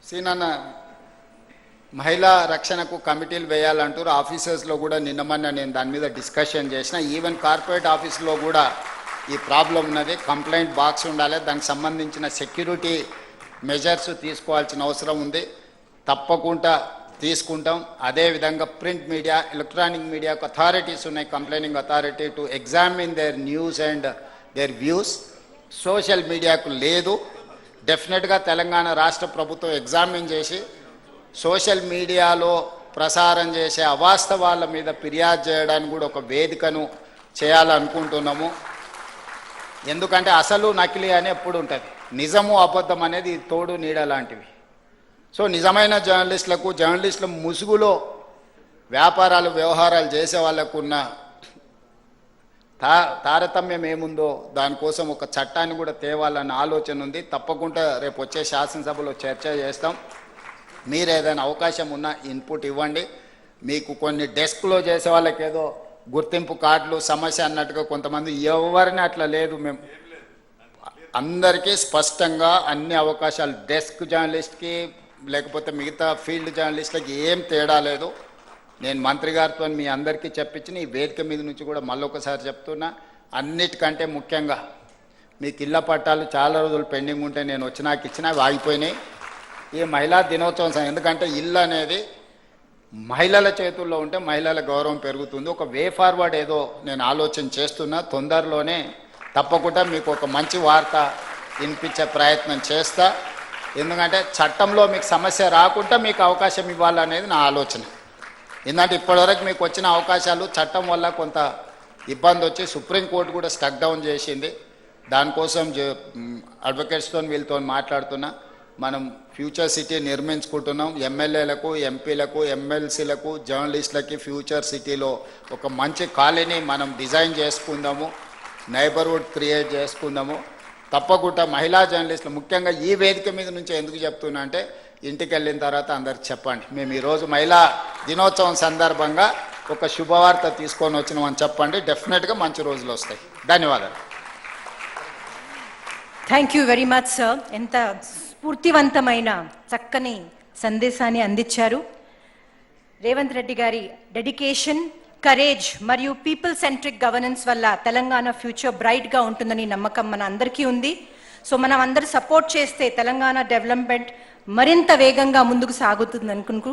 సీనన్న మహిళా రక్షణకు కమిటీలు వేయాలంటారు. ఆఫీసర్స్లో కూడా నిన్నమన్న నేను దాని మీద డిస్కషన్ చేసిన. ఈవెన్ కార్పొరేట్ ఆఫీస్లో కూడా ఈ ప్రాబ్లం ఉన్నది. కంప్లైంట్ బాక్స్ ఉండాలి, దానికి సంబంధించిన సెక్యూరిటీ మెజర్స్ తీసుకోవాల్సిన అవసరం ఉంది. తప్పకుండా తీసుకుంటాం. అదేవిధంగా ప్రింట్ మీడియా, ఎలక్ట్రానిక్ మీడియాకు అథారిటీస్ ఉన్నాయి, complaining authority to examine their news and their views. Social మీడియాకు లేదు. డెఫినెట్గా తెలంగాణ రాష్ట్ర ప్రభుత్వం ఎగ్జామిన్ చేసి సోషల్ మీడియాలో ప్రసారం చేసే అవాస్తవాల మీద ఫిర్యాదు చేయడానికి కూడా ఒక వేదికను చేయాలనుకుంటున్నాము. ఎందుకంటే అసలు నకిలీ అని ఎప్పుడు ఉంటుంది, నిజము అబద్ధం అనేది తోడు నీడ లాంటివి. సో నిజమైన జర్నలిస్టుల ముసుగులో వ్యాపారాలు వ్యవహారాలు చేసే వాళ్ళకు ఉన్న తారతమ్యం ఏముందో దానికోసం ఒక చట్టాన్ని కూడా తేవాలన్న ఆలోచన ఉంది. తప్పకుండా రేపు వచ్చే శాసనసభలో చర్చ చేస్తాం. మీరు ఏదైనా అవకాశం ఉన్నా ఇన్పుట్ ఇవ్వండి. మీకు కొన్ని డెస్క్లో చేసే వాళ్ళకి ఏదో గుర్తింపు కార్డులు సమస్య అన్నట్టుగా కొంతమంది, ఎవరిని అట్లా లేదు. మేము అందరికీ స్పష్టంగా అన్ని అవకాశాలు, డెస్క్ జర్నలిస్ట్కి లేకపోతే మిగతా ఫీల్డ్ జర్నలిస్ట్లకి ఏం తేడా లేదు. నేను మంత్రి గారితో మీ అందరికీ చెప్పించిన ఈ వేదిక మీద నుంచి కూడా మళ్ళొకసారి చెప్తున్నా. అన్నిటికంటే ముఖ్యంగా మీకు ఇళ్ల పట్టాలు చాలా రోజులు పెండింగ్ ఉంటే నేను వచ్చినాక ఇచ్చినా ఆగిపోయినాయి. ఈ మహిళా దినోత్సవం, ఎందుకంటే ఇల్లు అనేది మహిళల చేతుల్లో ఉంటే మహిళల గౌరవం పెరుగుతుంది. ఒక వే ఫార్వర్డ్ ఏదో నేను ఆలోచన చేస్తున్నా. తొందరలోనే తప్పకుండా మీకు ఒక మంచి వార్త వినిపించే ప్రయత్నం చేస్తా. ఎందుకంటే చట్టంలో మీకు సమస్య రాకుండా మీకు అవకాశం ఇవ్వాలనేది నా ఆలోచన. ఎందుకంటే ఇప్పటివరకు మీకు వచ్చిన అవకాశాలు చట్టం వల్ల కొంత ఇబ్బంది వచ్చి సుప్రీంకోర్టు కూడా స్టక్ డౌన్ చేసింది. దానికోసం అడ్వకేట్స్తో వీళ్ళతో మాట్లాడుతున్నా. మనం ఫ్యూచర్ సిటీ నిర్మించుకుంటున్నాం. ఎమ్మెల్యేలకు, ఎంపీలకు, ఎమ్మెల్సీలకు, జర్నలిస్టులకి ఫ్యూచర్ సిటీలో ఒక మంచి కాలనీ మనం డిజైన్ చేసుకుందాము, నైబర్హుడ్ క్రియేట్ చేసుకుందాము. తప్పకుండా మహిళా జర్నలిస్టులు ముఖ్యంగా ఈ వేదిక మీద నుంచి ఎందుకు చెప్తున్నా అంటే, ఇంటికి వెళ్ళిన తర్వాత అందరికి చెప్పండి, మేము ఈరోజు మహిళా దినోత్సవం సందర్భంగా ఒక శుభవార్త తీసుకొని వచ్చినామని చెప్పండి. డెఫినెట్గా మంచి రోజులు వస్తాయి. ధన్యవాదాలు. Thank you very much sir. ఎంత స్ఫూర్తివంతమైన చక్కని సందేశాన్ని అందించారు. రేవంత్ రెడ్డి గారి డెడికేషన్, కరేజ్ మరియు పీపుల్ సెంట్రిక్ గవర్నెన్స్ వల్ల తెలంగాణ ఫ్యూచర్ బ్రైట్గా ఉంటుందని నమ్మకం మన అందరికీ ఉంది. సో మనం అందరూ సపోర్ట్ చేస్తే తెలంగాణ డెవలప్మెంట్ మరింత వేగంగా ముందుకు సాగుతుంది అనుకుంటూ